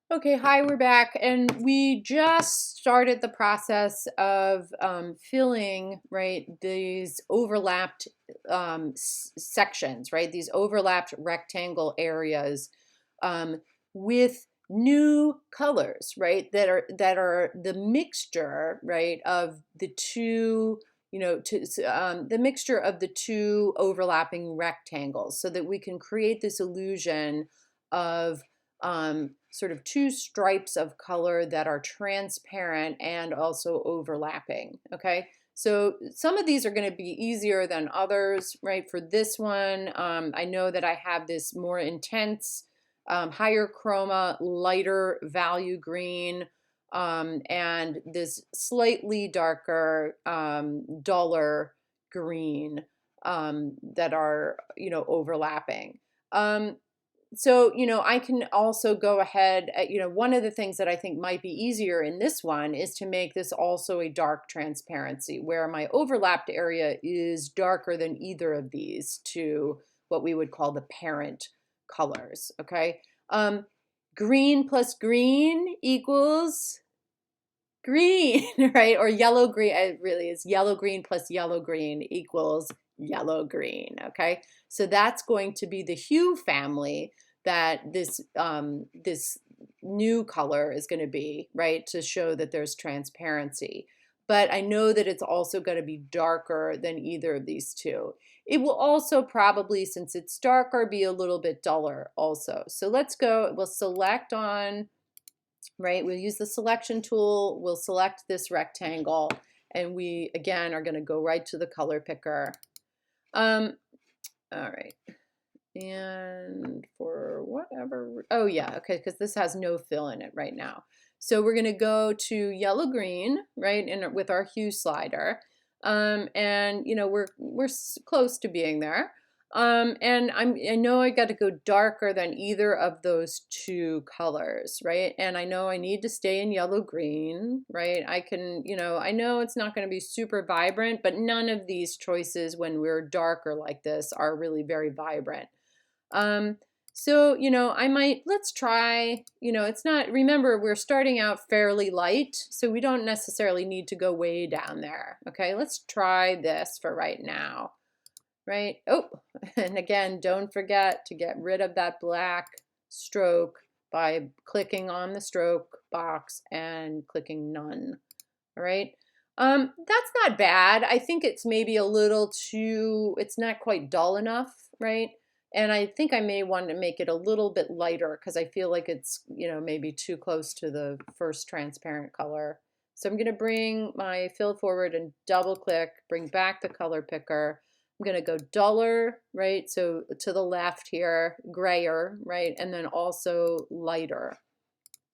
Okay, hi, we're back, and we just started the process of filling, right, these overlapped sections, right, these overlapped rectangle areas with new colors, right, that are the mixture, right, of the two, the mixture of the two overlapping rectangles, so that we can create this illusion of sort of two stripes of color that are transparent and also overlapping. Okay, so some of these are going to be easier than others, right? For this one, I know that I have this more intense, higher chroma, lighter value green, and this slightly darker, duller green that are, overlapping. Um, so, I can also go ahead, one of the things that I think might be easier in this one is to make this also a dark transparency where my overlapped area is darker than either of these two, what we would call the parent colors. Okay. Um, Green plus green equals green, right? Or yellow green, it really is yellow green plus yellow green equals yellow green. Okay, so that's going to be the hue family that this new color is going to be, right, to show that there's transparency. But I know that it's also going to be darker than either of these two. It will also probably, since it's darker, be a little bit duller also. So let's go, we'll select on, right? We'll use the selection tool, we'll select this rectangle, and we, again, are gonna go right to the color picker. All right, and for whatever, oh yeah, okay, because this has no fill in it right now. So we're gonna go to yellow green, right, and with our hue slider. And we're close to being there. And I know I got to go darker than either of those two colors, right? And I know I need to stay in yellow green, right? I can, I know it's not going to be super vibrant, but none of these choices when we're darker like this are really very vibrant. Um, so, I might, let's try, it's not, remember, we're starting out fairly light, so we don't necessarily need to go way down there. Okay, let's try this for right now, right? Oh, and again, don't forget to get rid of that black stroke by clicking on the stroke box and clicking none. All right. That's not bad. I think it's maybe a little too, it's not quite dull enough, right? And I think I may want to make it a little bit lighter because I feel like it's, maybe too close to the first transparent color. So I'm going to bring my fill forward and double click, bring back the color picker. I'm going to go duller, right? So to the left here, grayer, right? And then also lighter.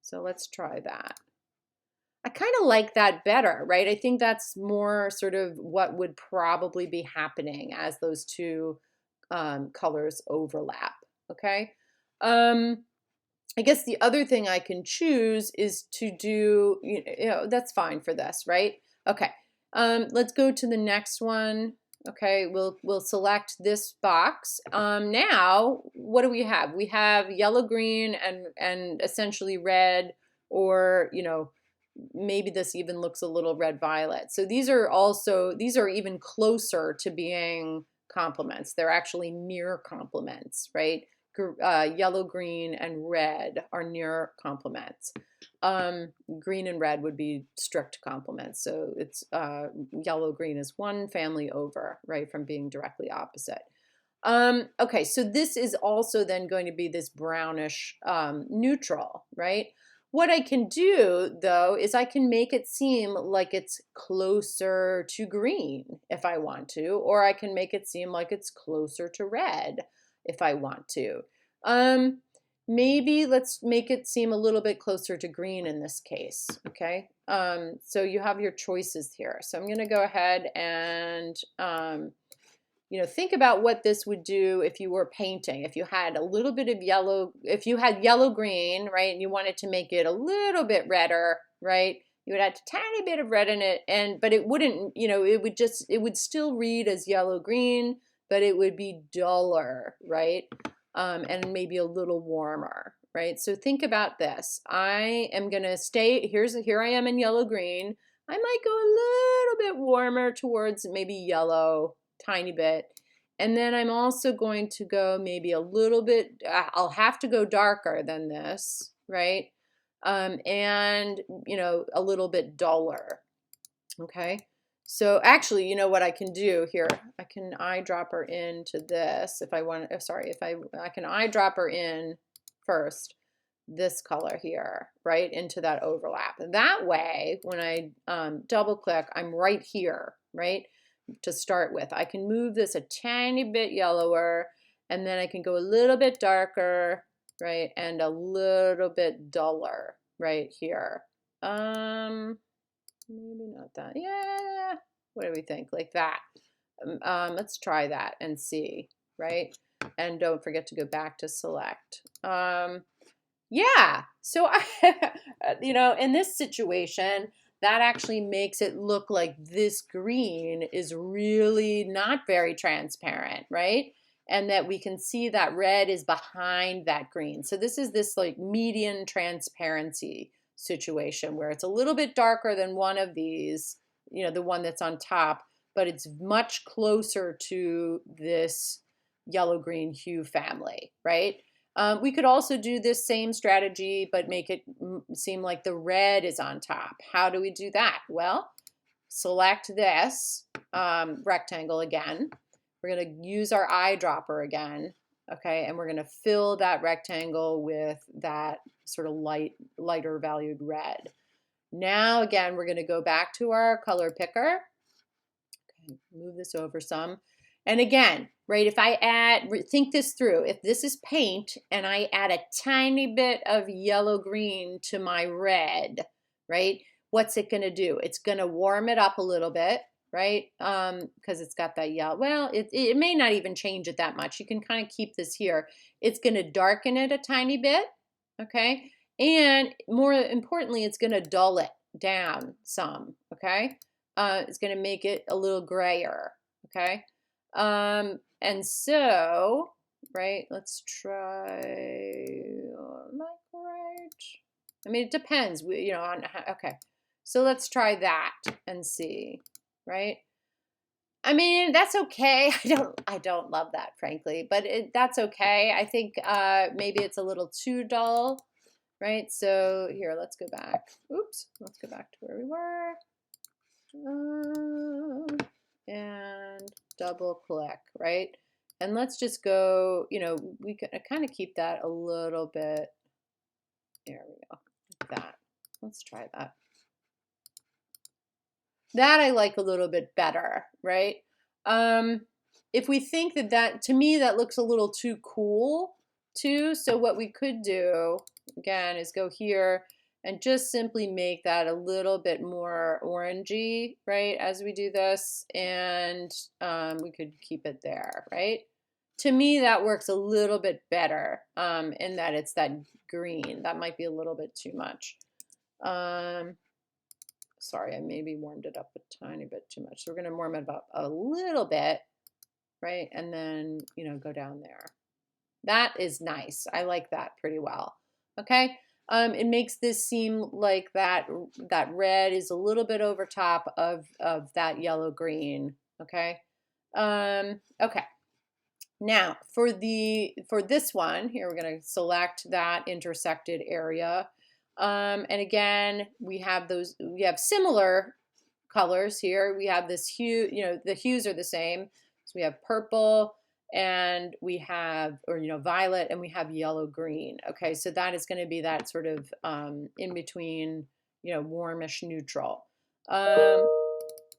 So let's try that. I kind of like that better, right? I think that's more sort of what would probably be happening as those two colors overlap. Okay. Um, I guess the other thing I can choose is to do, that's fine for this, right? Okay. Let's go to the next one. Okay, we'll select this box. Now, what do we have? We have yellow, green, and essentially red, or maybe this even looks a little red violet. So these are even closer to being complements. They're actually near complements, right? Yellow, green, and red are near complements. Green and red would be strict complements. So it's yellow, green is one family over, right, from being directly opposite. Okay, so this is also then going to be this brownish neutral, right? What I can do, though, is I can make it seem like it's closer to green if I want to, or I can make it seem like it's closer to red if I want to. Um, Maybe let's make it seem a little bit closer to green in this case, okay? So you have your choices here. So I'm going to go ahead and think about what this would do if you were painting. If you had a little bit of yellow, if you had yellow green, right, and you wanted to make it a little bit redder, right, you would add a tiny bit of red in it, but it wouldn't, it would still read as yellow green, but it would be duller, right? and maybe a little warmer, right? So think about this. I am gonna stay, here I am in yellow-green. I might go a little bit warmer towards maybe yellow, tiny bit. And then I'm also going to go maybe a little bit, I'll have to go darker than this, right? And, a little bit duller, okay? So actually, you know what I can do here? I can eyedropper into this if I want, sorry, I can eyedropper in first this color here, right, into that overlap. That way, when I double click, I'm right here, right, to start with. I can move this a tiny bit yellower, and then I can go a little bit darker, right, and a little bit duller right here. Maybe not that. Yeah. What do we think? Like that. Let's try that and see, right? And don't forget to go back to select. Yeah. So, in this situation, that actually makes it look like this green is really not very transparent, right? And that we can see that red is behind that green. So this is this like median transparency situation where it's a little bit darker than one of these, the one that's on top, but it's much closer to this yellow-green hue family, right? We could also do this same strategy, but make it seem like the red is on top. How do we do that? Well, select this rectangle again. We're going to use our eyedropper again, okay? And we're going to fill that rectangle with that sort of lighter valued red. Now, again, we're going to go back to our color picker. Okay, move this over some. And again, right, if I think this through, if this is paint and I add a tiny bit of yellow-green to my red, right, what's it going to do? It's going to warm it up a little bit, right, because it's got that yellow. Well, it may not even change it that much. You can kind of keep this here. It's going to darken it a tiny bit, okay, and more importantly, it's going to dull it down some, okay. It's going to make it a little grayer, okay. And so, right, let's try like right. I mean, it depends, on how, okay. So let's try that and see, right? I mean, that's okay. I don't love that, frankly, but that's okay. I think maybe it's a little too dull, right? So here, let's go back. Oops, let's go back to where we were. And double click, right? And let's just go, we can kind of keep that a little bit. There we go, like that. Let's try that. That I like a little bit better, right? If we think that to me, that looks a little too cool too. So what we could do, again, is go here and just simply make that a little bit more orangey, right, as we do this, and we could keep it there, right? To me, that works a little bit better in that it's that green. That might be a little bit too much. Sorry, I maybe warmed it up a tiny bit too much. So we're going to warm it up a little bit, right, and then, go down there. That is nice. I like that pretty well, okay? It makes this seem like that red is a little bit over top of that yellow-green, okay? Okay. Now, for this one, here we're going to select that intersected area. And again, we have similar colors here. We have this hue, the hues are the same. So we have purple, and we have, violet, and we have yellow-green. Okay, so that is going to be that sort of in between, warmish neutral. All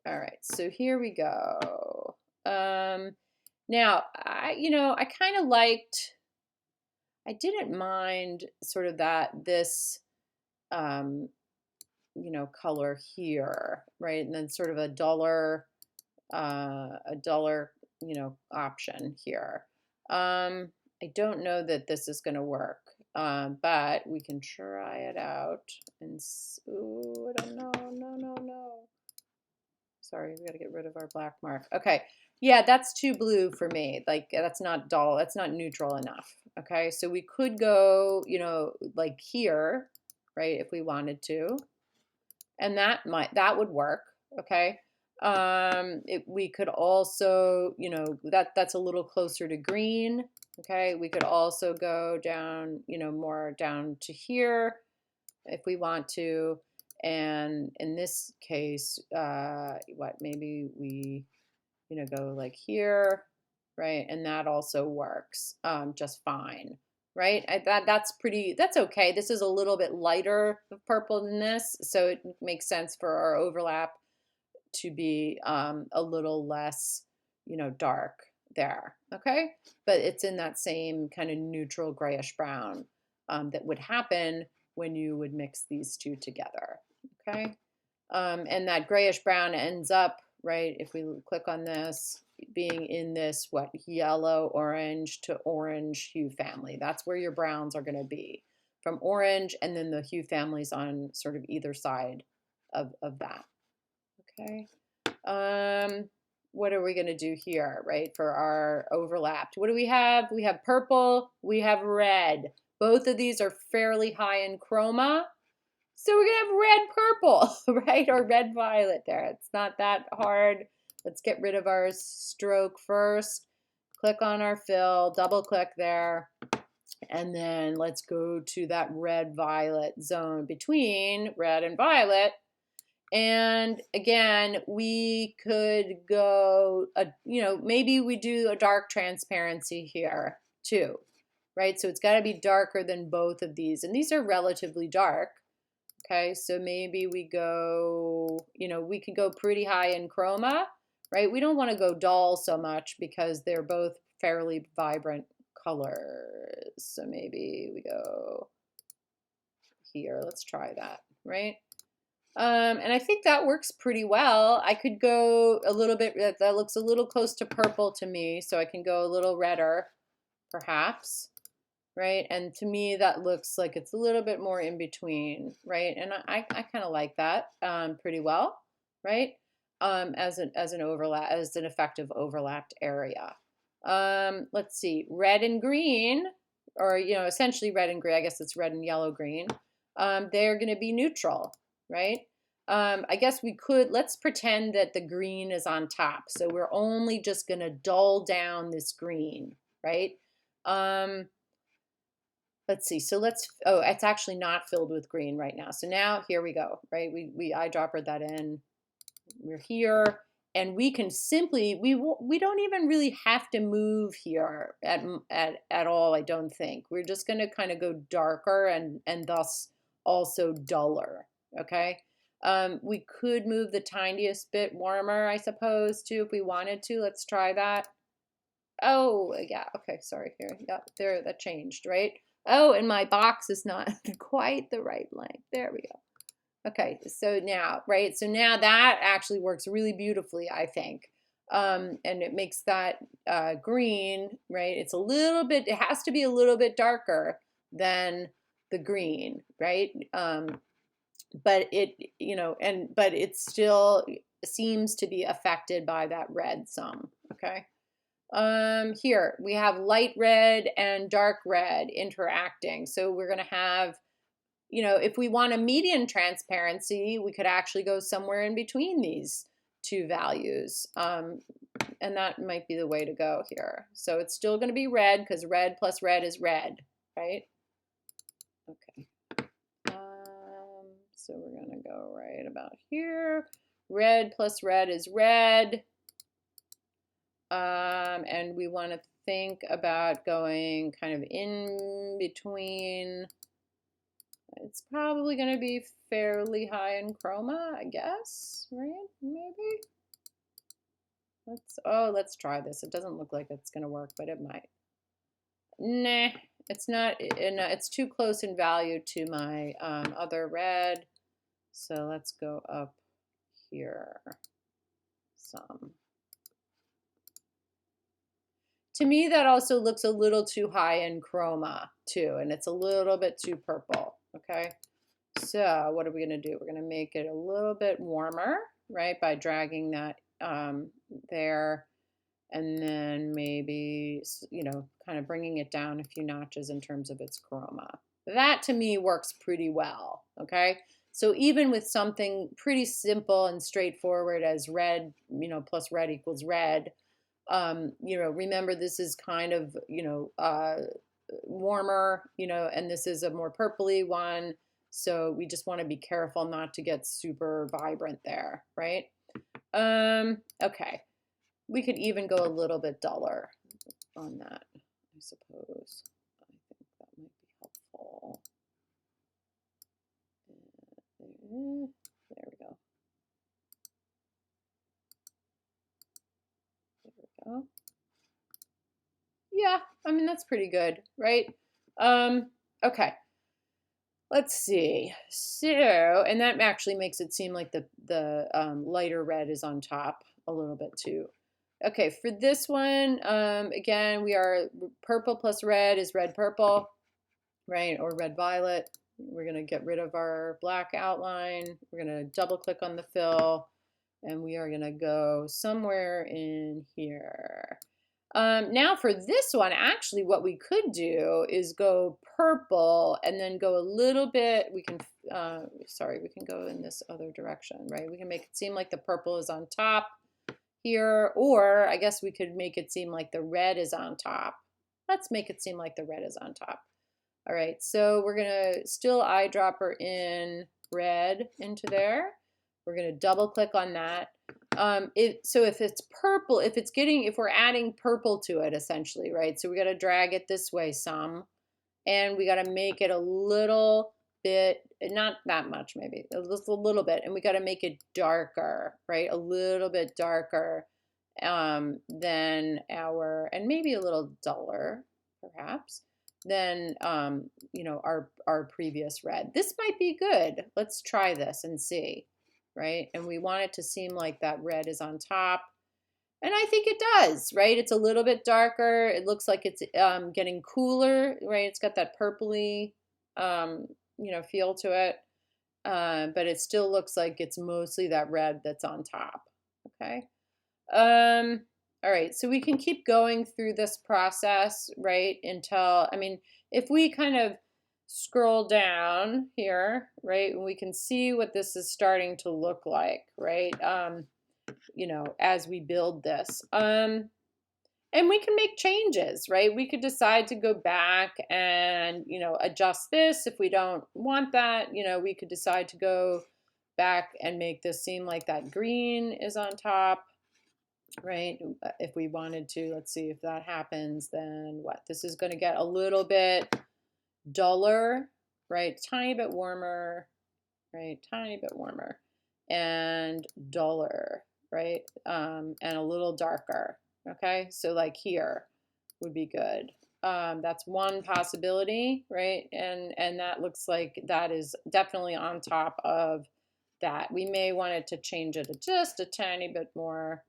right, so here we go. Now, I kind of liked, I didn't mind sort of this, color here, right? And then sort of a duller, option here. I don't know that this is going to work, but we can try it out. And ooh, I don't know. No. Sorry, we got to get rid of our black mark. Okay, Yeah, that's too blue for me. Like that's not dull. That's not neutral enough. Okay, so we could go, you know, like here, right, if we wanted to, and that would work. Okay, we could also, you know, that's a little closer to green. Okay, we could also go down, you know, more down to here if we want to. And in this case, what maybe we, you know, go like here, right? And that also works just fine, right? That's okay. This is a little bit lighter of purple than this, so it makes sense for our overlap to be a little less, you know, dark there, okay? But it's in that same kind of neutral grayish brown that would happen when you would mix these two together, okay? And that grayish brown ends up, right, if we click on this, being in this, what, yellow, orange to orange hue family. That's where your browns are going to be, from orange, and then the hue families on sort of either side of that. Okay. What are we going to do here, right, for our overlapped? What do we have? We have purple, we have red. Both of these are fairly high in chroma. So we're gonna have red purple, right? Or red violet there. It's not that hard. Let's get rid of our stroke first. Click on our fill, double click there. And then let's go to that red violet zone between red and violet. And again, we could go, you know, maybe we do a dark transparency here too, right? So it's got to be darker than both of these. And these are relatively dark. Okay, so maybe we go, you know, we can go pretty high in chroma, right? We don't want to go dull so much because they're both fairly vibrant colors. So maybe we go here. Let's try that, right? And I think that works pretty well. I could go a little bit, that looks a little close to purple to me, so I can go a little redder, perhaps, right? And to me, that looks like it's a little bit more in between, right? And I kind of like that pretty well, right? As an overlap, as an effective overlapped area. Let's see, red and green, or, you know, essentially red and green. I guess it's red and yellow green. They're going to be neutral, right? I guess we could, let's pretend that the green is on top. So we're only just going to dull down this green, right? Let's see. So oh, it's actually not filled with green right now. So now here we go, right? We eyedroppered that in. We're here, and we can simply, we don't even really have to move here at all, I don't think. We're just going to kind of go darker and thus also duller, okay? We could move the tiniest bit warmer, I suppose, too, if we wanted to. Let's try that. Oh, yeah. Okay, sorry. Here, yeah, there, that changed, right? Oh, and my box is not quite the right length. There we go. Okay, so now, right? So now that actually works really beautifully, I think. And it makes that green, right? It's a little bit, it has to be a little bit darker than the green, right? But it, you know, but it still seems to be affected by that red some, okay? Here we have light red and dark red interacting. So we're going to have, you know, if we want a median transparency, we could actually go somewhere in between these two values. And that might be the way to go here. So it's still going to be red because red plus red is red, right? Okay. So we're going to go right about here. Red plus red is red. And we want to think about going kind of in between. It's probably going to be fairly high in chroma, I guess, right? Maybe. Let's try this. It doesn't look like it's going to work, but it might. Nah, it's not. It's too close in value to my other red. So let's go up here some. To me, that also looks a little too high in chroma too, and it's a little bit too purple, okay? So what are we going to do? We're going to make it a little bit warmer, right, by dragging that there. and then maybe, you know, kind of bringing it down a few notches in terms of its chroma. That to me works pretty well, okay? So even with something pretty simple and straightforward as red, you know, plus red equals red, you know, remember this is kind of, you know, warmer, you know, and this is a more purpley one. So we just want to be careful not to get super vibrant there, right? Okay. We could even go a little bit duller on that, I suppose. I think that might be helpful. There we go. There we go. Yeah, I mean, that's pretty good, right? Okay. Let's see. So, and that actually makes it seem like the lighter red is on top a little bit too. Okay, for this one, again, we are purple plus red is red purple, right? Or red violet. We're going to get rid of our black outline. We're going to double click on the fill, and we are going to go somewhere in here. Now for this one, actually what we could do is go purple and then go a little bit, we can, sorry, we can go in this other direction, right? We can make it seem like the purple is on top here, or I guess we could make it seem like the red is on top. Let's make it seem like the red is on top. All right, so we're gonna still eyedropper in red into there. We're gonna double click on that. So if it's purple, if we're adding purple to it essentially, right? So we gotta drag it this way some, and we gotta make it a little bit, not that much maybe, just a little bit, and we gotta make it darker, right? A little bit darker than and maybe a little duller perhaps than you know, our previous red. This might be good. Let's try this and see, right? And we want it to seem like that red is on top. And I think it does, right? It's a little bit darker. It looks like it's getting cooler, right? It's got that purpley, you know, feel to it. But it still looks like it's mostly that red that's on top, okay? All right, so we can keep going through this process, right, until, I mean, if we kind of scroll down here, right, we can see what this is starting to look like, right, you know, as we build this. And we can make changes, right? We could decide to go back and, you know, adjust this if we don't want that. You know, we could decide to go back and make this seem like that green is on top, right? If we wanted to, let's see if that happens, then what? This is going to get a little bit duller, right? Tiny bit warmer, right? Tiny bit warmer and duller, right? And a little darker, okay? So like here would be good. That's one possibility, right? And that looks like that is definitely on top of that. We may want it to change it just a tiny bit more,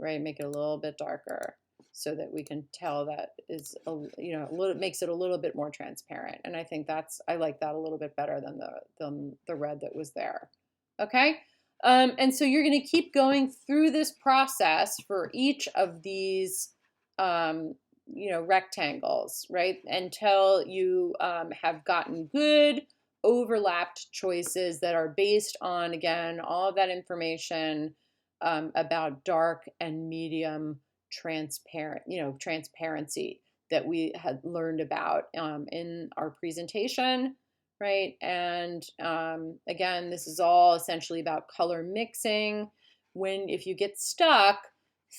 right? Make it a little bit darker so that we can tell that is, you know, makes it a little bit more transparent. And I think I like that a little bit better than the red that was there. Okay. And so you're going to keep going through this process for each of these, you know, rectangles, right? Until you have gotten good overlapped choices that are based on, again, all of that information about dark and medium transparent, you know, transparency that we had learned about in our presentation, right? And again, this is all essentially about color mixing. If you get stuck,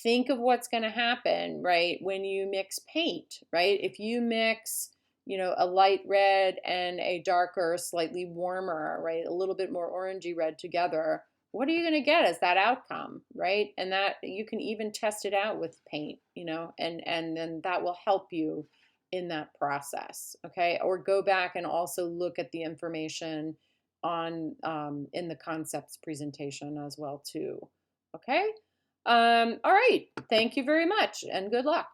think of what's going to happen, right? When you mix paint, right? If you mix, you know, a light red and a darker, slightly warmer, right? A little bit more orangey red together, what are you going to get as that outcome, right? And that you can even test it out with paint, you know, and then that will help you in that process, okay? Or go back and also look at the information on in the concepts presentation as well too, okay? All right, thank you very much and good luck.